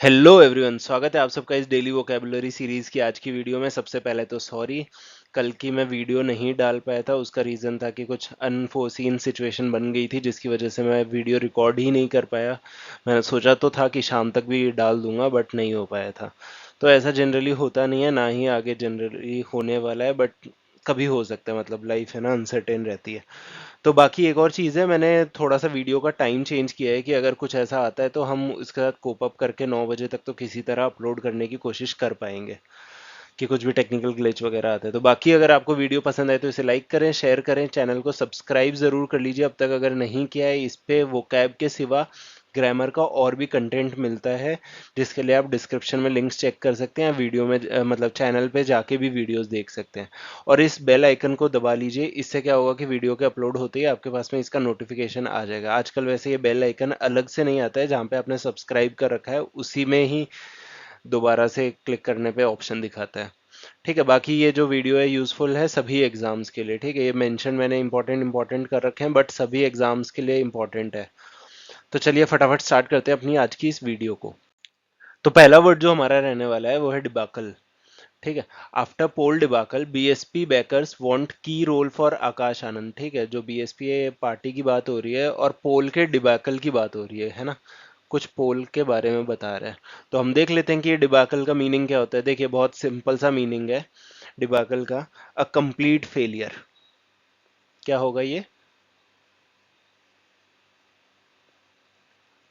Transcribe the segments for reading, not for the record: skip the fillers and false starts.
Hello everyone, स्वागत है आप सबका इस डेली वोकैबुलरी सीरीज की आज की वीडियो में। सबसे पहले तो सॉरी, कल की मैं वीडियो नहीं डाल पाया था। उसका रीज़न था कि कुछ अनफोर्सीन सिचुएशन बन गई थी जिसकी वजह से मैं वीडियो रिकॉर्ड ही नहीं कर पाया। मैंने सोचा तो था कि शाम तक भी डाल दूंगा, बट नहीं हो पाया था। तो ऐसा जनरली होता नहीं है, ना ही आगे जनरली होने वाला है, बट कभी हो सकता है। मतलब लाइफ है ना, अनसर्टेन रहती है। तो बाकी एक और चीज़ है, मैंने थोड़ा सा वीडियो का टाइम चेंज किया है कि अगर कुछ ऐसा आता है तो हम इसके साथ कोप अप करके 9 बजे तक तो किसी तरह अपलोड करने की कोशिश कर पाएंगे, कि कुछ भी टेक्निकल ग्लिच वगैरह आता है तो। बाकी अगर आपको वीडियो पसंद आए तो इसे लाइक करें, शेयर करें, चैनल को सब्सक्राइब ज़रूर कर लीजिए अब तक अगर नहीं किया है। इस पे वोकैब के सिवा ग्रामर का और भी कंटेंट मिलता है, जिसके लिए आप डिस्क्रिप्शन में लिंक्स चेक कर सकते हैं। वीडियो में मतलब चैनल पे जाके भी वीडियोस देख सकते हैं। और इस बेल आइकन को दबा लीजिए, इससे क्या होगा कि वीडियो के अपलोड होते ही आपके पास में इसका नोटिफिकेशन आ जाएगा। आजकल वैसे ये बेल आइकन अलग से नहीं आता है, जहाँ पे आपने सब्सक्राइब कर रखा है उसी में ही दोबारा से क्लिक करने पे ऑप्शन दिखाता है। ठीक है, बाकी ये जो वीडियो है यूज़फुल है सभी एग्जाम्स के लिए। ठीक है, ये मेंशन मैंने इंपॉर्टेंट कर रखे हैं, बट सभी एग्जाम्स के लिए इंपॉर्टेंट है। तो चलिए फटाफट स्टार्ट करते हैं अपनी आज की इस वीडियो को। तो पहला वर्ड जो हमारा रहने वाला है वो है डिबाकल। ठीक है, आफ्टर पोल डिबाकल बीएसपी बैकर्स वांट की रोल फॉर आकाश आनंद। ठीक है, जो बीएसपी पार्टी की बात हो रही है और पोल के डिबाकल की बात हो रही है ना। कुछ पोल के बारे में बता रहा है। तो हम देख लेते हैं कि ये डिबाकल का मीनिंग क्या होता है। देखिए, बहुत सिंपल सा मीनिंग है डिबाकल का, अ कंप्लीट फेलियर। क्या होगा ये?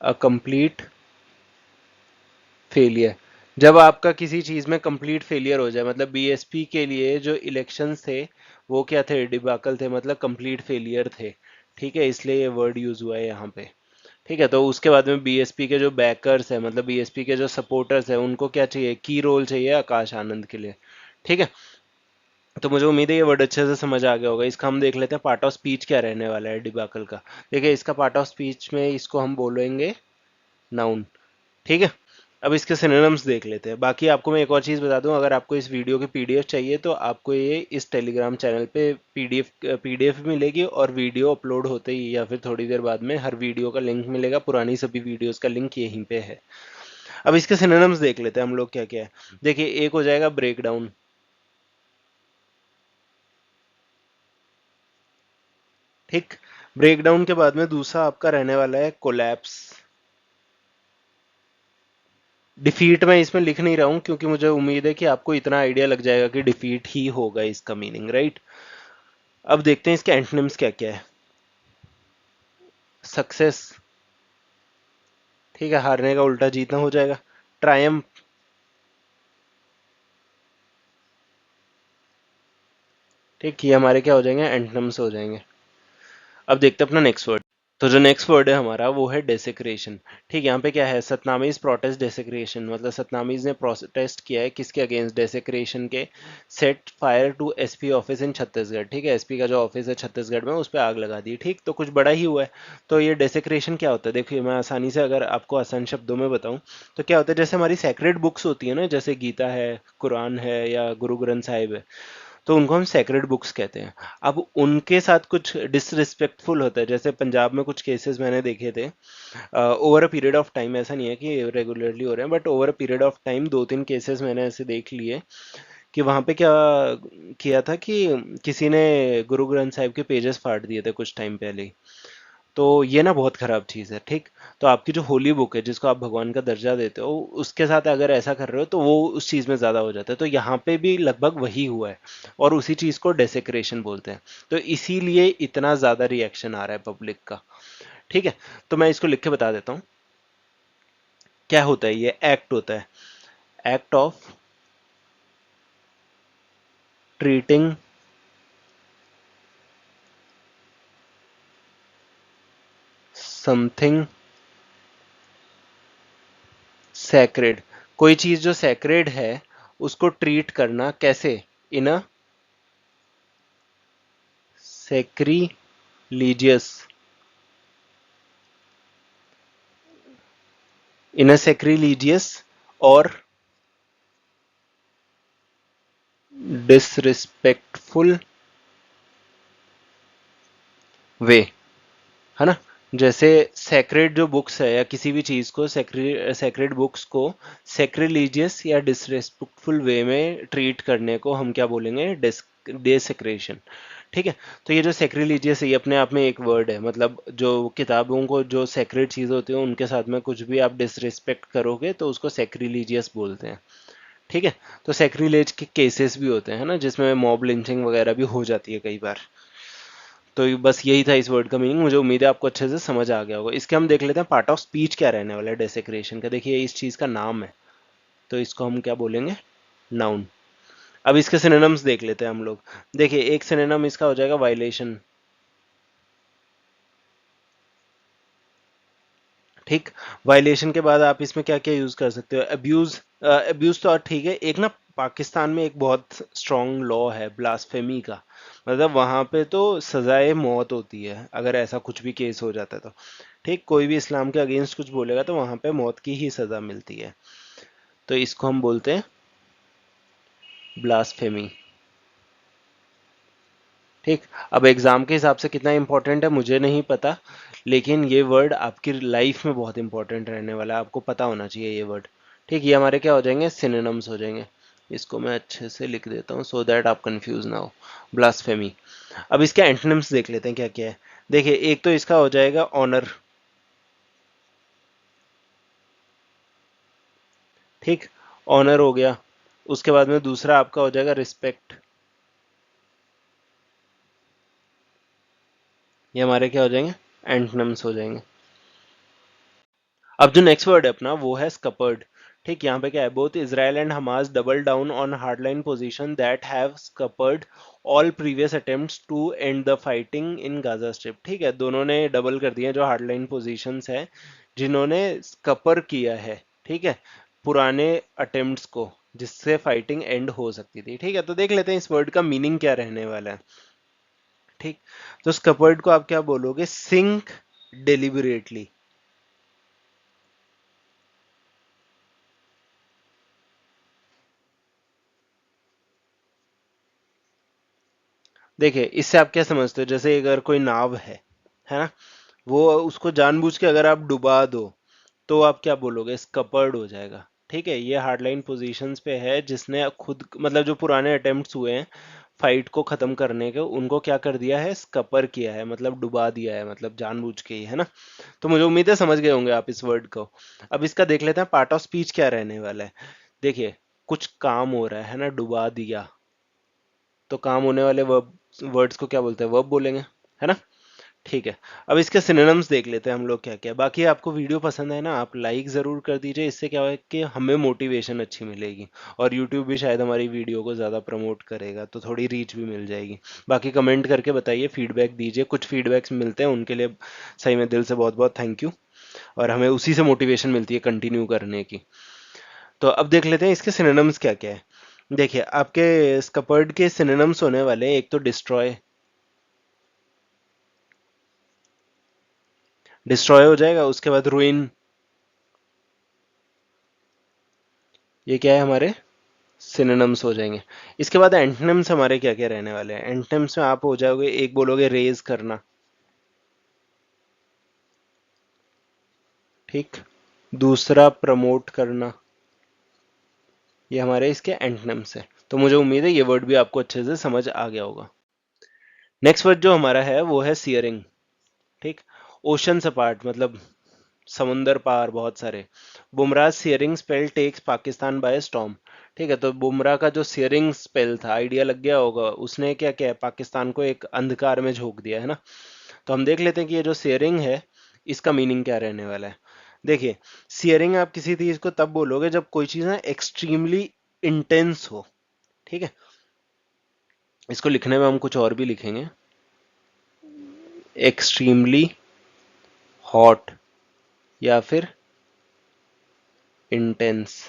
A complete failure. जब आपका किसी चीज में कंप्लीट फेलियर हो जाए, मतलब बीएसपी के लिए जो इलेक्शंस थे वो क्या थे? डिबाकल थे, मतलब कंप्लीट फेलियर थे। ठीक है, इसलिए ये वर्ड यूज हुआ है यहाँ पे। ठीक है, तो उसके बाद में बीएसपी के जो बैकर्स है, मतलब बीएसपी के जो सपोर्टर्स है, उनको क्या चाहिए? की रोल चाहिए आकाश आनंद के लिए। ठीक है, तो मुझे उम्मीद है ये वर्ड अच्छे से समझ आ गया होगा। इसका हम देख लेते हैं पार्ट ऑफ स्पीच क्या रहने वाला है डिबाकल का। देखिए, इसका पार्ट ऑफ स्पीच में इसको हम बोलेंगे नाउन। ठीक है, अब इसके सिनोनिम्स देख लेते हैं। बाकी आपको मैं एक और चीज़ बता दूं, अगर आपको इस वीडियो की पीडीएफ चाहिए तो आपको ये इस टेलीग्राम चैनल पे पीडीएफ मिलेगी, और वीडियो अपलोड होते ही या फिर थोड़ी देर बाद में हर वीडियो का लिंक मिलेगा। पुरानी सभी वीडियोस का लिंक यहीं पे है। अब इसके सिनोनिम्स देख लेते हैं हम लोग क्या क्या है। देखिए, एक हो जाएगा ब्रेक डाउन। ठीक, ब्रेक डाउन के बाद में दूसरा आपका रहने वाला है कोलैप्स। डिफीट मैं इसमें लिख नहीं रहा हूं क्योंकि मुझे उम्मीद है कि आपको इतना आइडिया लग जाएगा कि डिफीट ही होगा इसका मीनिंग, राइट। अब देखते हैं इसके एंटोनिम्स क्या क्या है। सक्सेस। ठीक है, हारने का उल्टा जीतना हो जाएगा। ट्रायम्फ। ठीक, ये हमारे क्या हो जाएंगे? एंटोनिम्स हो जाएंगे। अब देखते हैं अपना नेक्स्ट वर्ड। तो जो नेक्स्ट वर्ड है हमारा वो है डेसेक्रेशन। ठीक, यहाँ पे क्या है? सतनामीज प्रोटेस्ट डेसेक्रेशन, मतलब सतनामीज ने प्रोटेस्ट किया है किसके अगेंस्ट? डेसेक्रेशन के। Set fire to SP office in Chhattisgarh. ठीक है, एसपी का जो ऑफिस है छत्तीसगढ़ में, उस पर आग लगा दी। ठीक, तो कुछ बड़ा ही हुआ है। तो ये डेसेक्रेशन क्या होता है? देखिए, मैं आसानी से अगर आपको आसान शब्दों में बताऊं तो क्या होता है, जैसे हमारी सेक्रेड बुक्स होती है ना, जैसे गीता है, कुरान है, या गुरु ग्रंथ साहिब है, तो उनको हम सेक्रेड बुक्स कहते हैं। अब उनके साथ कुछ डिसरिस्पेक्टफुल होता है। जैसे पंजाब में कुछ केसेस मैंने देखे थे over a period of time. ऐसा नहीं है कि रेगुलरली हो रहे हैं, but over a period of time दो तीन केसेस मैंने ऐसे देख लिए कि वहां पे क्या किया था कि किसी ने गुरु ग्रंथ साहिब के पेजेस फाड़ दिए थे कुछ टाइम पहले ही। तो ये ना बहुत खराब चीज़ है। ठीक, तो आपकी जो होली बुक है जिसको आप भगवान का दर्जा देते हो, उसके साथ अगर ऐसा कर रहे हो तो वो उस चीज़ में ज़्यादा हो जाता है। तो यहाँ पे भी लगभग वही हुआ है, और उसी चीज़ को डेसेक्रेशन बोलते हैं। तो इसीलिए इतना ज़्यादा रिएक्शन आ रहा है पब्लिक का। ठीक है, तो मैं इसको लिख के बता देता हूँ। क्या होता है? ये एक्ट होता है, act of treating something sacred. कोई चीज़ जो सैक्रेड है उसको ट्रीट करना कैसे? इन अ सेक्रीलीजियस, इन अ सेक्रीलीजियस और डिसरिस्पेक्टफुल वे, है ना। जैसे सेक्रेड जो बुक्स है या किसी भी चीज़ को सेक्रेड बुक्स को सेक्रिलीजियस या डिसरेस्पेक्टफुल वे में ट्रीट करने को हम क्या बोलेंगे, डेसेक्रेशन। ठीक है। तो ये जो सेक्रिलीजियस है ये अपने आप में एक वर्ड है, मतलब जो किताबों को जो सेक्रेड चीज़ होती है उनके साथ में कुछ भी आप डिसरिस्पेक्ट करोगे तो उसको सेक्रिलीजियस बोलते हैं। ठीक है। तो सेक्रिलेज के केसेस भी होते हैं ना, जिसमें मॉब लिंचिंग वगैरह भी हो जाती है कई बार। तो बस यही था इस वर्ड का मीनिंग, मुझे उम्मीद है आपको अच्छे से समझ आ गया होगा। इसके हम देख लेते हैं पार्ट ऑफ स्पीच क्या रहने वाला है डेसेक्रेशन का। देखिए इस चीज़ का नाम है, तो इसको हम क्या बोलेंगे, नाउन। अब इसके सिनोनिम्स देख लेते हैं हम लोग। देखिए एक सिनोनिम इसका हो जाएगा वायलेशन। ठीक। वायलेशन के बाद आप इसमें क्या क्या यूज कर सकते हो, अब्यूज। अब्यूज तो ठीक है। एक ना पाकिस्तान में एक बहुत स्ट्रॉन्ग लॉ है ब्लास्फेमी का, मतलब वहां पे तो सजाए मौत होती है अगर ऐसा कुछ भी केस हो जाता है तो। ठीक, कोई भी इस्लाम के अगेंस्ट कुछ बोलेगा तो वहां पे मौत की ही सजा मिलती है। तो इसको हम बोलते हैं ब्लास्फेमी। ठीक। अब एग्जाम के हिसाब से कितना इंपॉर्टेंट है मुझे नहीं पता, लेकिन ये वर्ड आपकी लाइफ में बहुत इंपॉर्टेंट रहने वाला है, आपको पता होना चाहिए ये वर्ड। ठीक, ये हमारे क्या हो जाएंगे, सिनोनिम्स हो जाएंगे। इसको मैं अच्छे से लिख देता हूँ सो दैट आप कंफ्यूज ना हो। ब्लास्फेमी। अब इसके एंटोनिम्स देख लेते हैं क्या क्या है। देखिए एक तो इसका हो जाएगा ऑनर। ठीक, ऑनर हो गया। उसके बाद में दूसरा आपका हो जाएगा रिस्पेक्ट। ये हमारे क्या हो जाएंगे, एंटोनिम्स हो जाएंगे। अब जो नेक्स्ट वर्ड है अपना वो है स्कपर्ड। ठीक, यहाँ पे क्या है, both Israel and Hamas double down on hardline position that have scuppered all previous attempts to end the fighting in Gaza Strip. ठीक है, दोनों ने डबल कर दिए जो हार्डलाइन पोजीशंस है जिन्होंने स्कपर किया है। ठीक है, पुराने अटेम्प्ट्स को जिससे फाइटिंग एंड हो सकती थी। ठीक है, तो देख लेते हैं इस वर्ड का मीनिंग क्या रहने वाला है। ठीक, तो स्कपर्ड को आप क्या बोलोगे, सिंक डेलिबरेटली। देखिए इससे आप क्या समझते हो, जैसे अगर कोई नाव है ना, वो उसको जानबूझ के अगर आप डुबा दो तो आप क्या बोलोगे, स्कपर्ड हो जाएगा। ठीक है, ये हार्डलाइन पोजीशंस पे है जिसने खुद मतलब जो पुराने अटेम्प्ट्स हुए हैं फाइट को खत्म करने के, उनको क्या कर दिया है, स्कपर किया है, मतलब डुबा दिया है, मतलब जानबूझ के ही, है ना। तो मुझे उम्मीद है समझ गए होंगे आप इस वर्ड को। अब इसका देख लेते हैं पार्ट ऑफ स्पीच क्या रहने वाला है। देखिए कुछ काम हो रहा है ना, डुबा दिया, तो काम होने वाले वर्ब वर्ड्स को क्या बोलते हैं, वर्ब बोलेंगे, है ना। ठीक है। अब इसके सिनोनिम्स देख लेते हैं हम लोग क्या क्या। बाकी आपको वीडियो पसंद है ना, आप लाइक ज़रूर कर दीजिए, इससे क्या है कि हमें मोटिवेशन अच्छी मिलेगी और यूट्यूब भी शायद हमारी वीडियो को ज़्यादा प्रमोट करेगा तो थोड़ी रीच भी मिल जाएगी। बाकी कमेंट करके बताइए, फीडबैक दीजिए, कुछ फीडबैक्स मिलते हैं उनके लिए सही में दिल से बहुत बहुत थैंक यू, और हमें उसी से मोटिवेशन मिलती है कंटिन्यू करने की। तो अब देख लेते हैं इसके सिनोनिम्स क्या क्या है। देखिए आपके स्कपर्ड के सिनोनिम्स होने वाले हैं, एक तो डिस्ट्रॉय। डिस्ट्रॉय हो जाएगा, उसके बाद रुइन। ये क्या है हमारे सिनोनिम्स हो जाएंगे। इसके बाद एंटोनिम्स हमारे क्या क्या रहने वाले हैं। एंटोनिम्स में आप हो जाओगे, एक बोलोगे रेज करना। ठीक, दूसरा प्रमोट करना। ये हमारे इसके एंटोनिम्स है। तो मुझे उम्मीद है ये वर्ड भी आपको अच्छे से समझ आ गया होगा। नेक्स्ट वर्ड जो हमारा है वो है सियरिंग। ठीक, ओशन अपार्ट मतलब समुंदर पार बहुत सारे। Bumrah searing spell takes Pakistan by storm. ठीक है, तो बुमराह का जो सियरिंग स्पेल था, आइडिया लग गया होगा, उसने क्या किया, पाकिस्तान को एक अंधकार में झोंक दिया, है ना। तो हम देख लेते हैं कि ये जो सियरिंग है इसका मीनिंग क्या रहने वाला है। देखिए सियरिंग आप किसी चीज को तब बोलोगे जब कोई चीज ना एक्सट्रीमली इंटेंस हो। ठीक है, इसको लिखने में हम कुछ और भी लिखेंगे, एक्सट्रीमली हॉट या फिर इंटेंस।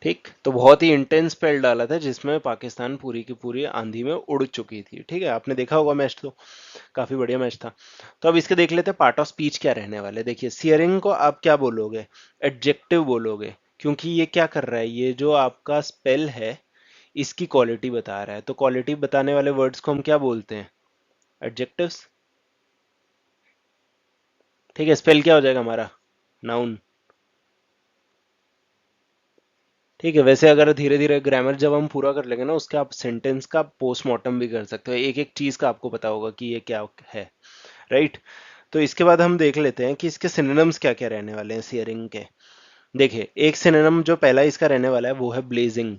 ठीक, तो बहुत ही इंटेंस स्पेल डाला था जिसमें पाकिस्तान पूरी की पूरी आंधी में उड़ चुकी थी। ठीक है, आपने देखा होगा मैच, तो काफी बढ़िया मैच था। तो अब इसके देख लेते हैं पार्ट ऑफ स्पीच क्या रहने वाले। देखिए सियरिंग को आप क्या बोलोगे, एडजेक्टिव बोलोगे, क्योंकि ये क्या कर रहा है, ये जो आपका स्पेल है इसकी क्वालिटी बता रहा है, तो क्वालिटी बताने वाले वर्ड्स को हम क्या बोलते हैं, एडजेक्टिव्स। ठीक है, स्पेल क्या हो जाएगा हमारा, नाउन। ठीक है, वैसे अगर धीरे धीरे ग्रामर जब हम पूरा कर लेंगे ना, उसके आप सेंटेंस का पोस्टमार्टम भी कर सकते हो, एक एक चीज का आपको पता होगा कि ये क्या है। राइट। तो इसके बाद हम देख लेते हैं कि इसके सिनोनिम्स क्या क्या रहने वाले हैं सियरिंग के। देखिए, एक सिनोनिम जो पहला इसका रहने वाला है वो है ब्लेजिंग।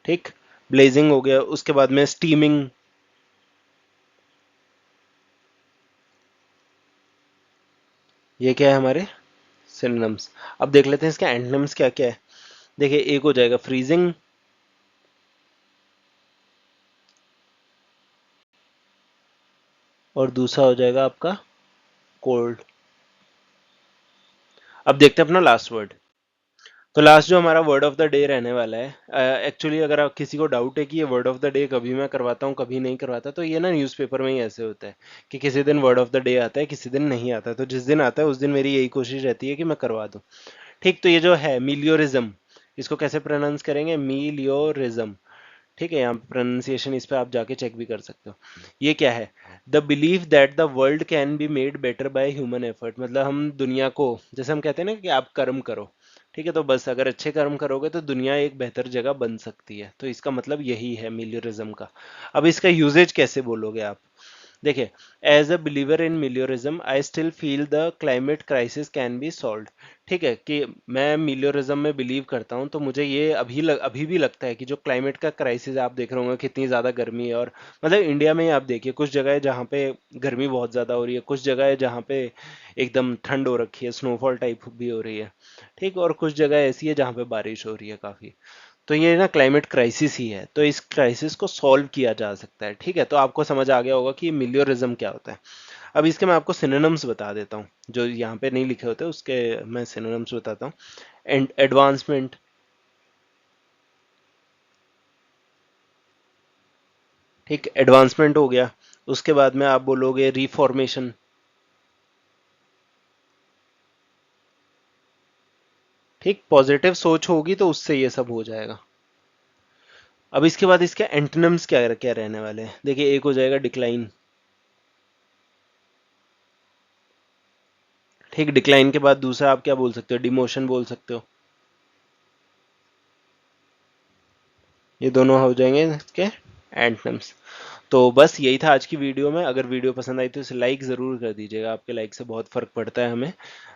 ठीक, ब्लेजिंग हो गया। उसके बाद में स्टीमिंग। ये क्या है हमारे सिनोनिम्स। अब देख लेते हैं इसके एंटोनिम्स क्या क्या है। देखिए, एक हो जाएगा फ्रीजिंग, और दूसरा हो जाएगा आपका कोल्ड। अब देखते हैं अपना लास्ट वर्ड। तो लास्ट जो हमारा वर्ड ऑफ द डे रहने वाला है, एक्चुअली अगर आप किसी को डाउट है कि ये वर्ड ऑफ द डे कभी मैं करवाता हूँ कभी नहीं करवाता, तो ये ना न्यूज़पेपर में ही ऐसे होता है कि किसी दिन वर्ड ऑफ द डे आता है, किसी दिन नहीं आता। तो जिस दिन आता है उस दिन मेरी यही कोशिश रहती है कि मैं करवा दूँ। ठीक, तो ये जो है मिलियोरिज्म, इसको कैसे प्रोनाउंस करेंगे, मिलियोरिज्म। ठीक है, यहाँ प्रोनाउंसिएशन इस पे आप जाके चेक भी कर सकते हो। ये क्या है, the believe that the world can be made better by human effort. मतलब हम दुनिया को, जैसे हम कहते हैं ना कि आप कर्म करो, ठीक है, तो बस अगर अच्छे कर्म करोगे तो दुनिया एक बेहतर जगह बन सकती है। तो इसका मतलब यही है मिलियरिज्म का। अब इसका यूजेज कैसे बोलोगे आप। देखिए, as a believer in meliorism I still feel the climate crisis can be solve. ठीक है, कि मैं मिलियोरिज्म में बिलीव करता हूँ, तो मुझे ये अभी भी लगता है कि जो क्लाइमेट का क्राइसिस आप देख रहे होंगे कितनी ज़्यादा गर्मी है। और मतलब इंडिया में ही आप देखिए, कुछ जगह है जहाँ पे गर्मी बहुत ज़्यादा हो रही है, कुछ जगह है जहाँ पे एकदम ठंड हो रखी है, स्नोफॉल टाइप भी हो रही है। ठीक, और कुछ जगह ऐसी है जहाँ पे बारिश हो रही है काफ़ी। तो ये ना क्लाइमेट क्राइसिस ही है, तो इस क्राइसिस को सॉल्व किया जा सकता है। ठीक है, तो आपको समझ आ गया होगा कि मिलियोरिज्म क्या होता है। अब इसके मैं आपको सिनोनिम्स बता देता हूँ, जो यहाँ पे नहीं लिखे होते उसके मैं सिनोनिम्स बताता हूँ। And advancement. ठीक, एडवांसमेंट हो गया। उसके बाद में आप बोलोगे रिफॉर्मेशन। ठीक, पॉजिटिव सोच होगी तो उससे ये सब हो जाएगा। अब इसके बाद इसके एंटोनिम्स क्या क्या रहने वाले हैं। देखिए, एक हो जाएगा डिक्लाइन। ठीक, डिक्लाइन के बाद दूसरा आप क्या बोल सकते हो, डिमोशन बोल सकते हो। ये दोनों हो जाएंगे इसके एंटोनिम्स। तो बस यही था आज की वीडियो में। अगर वीडियो पसंद आई तो इसे लाइक ज़रूर कर दीजिएगा, आपके लाइक से बहुत फ़र्क पड़ता है हमें।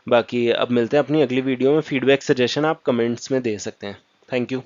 बाकी अब मिलते हैं अपनी अगली वीडियो में। फीडबैक सजेशन आप कमेंट्स में दे सकते हैं। Thank you.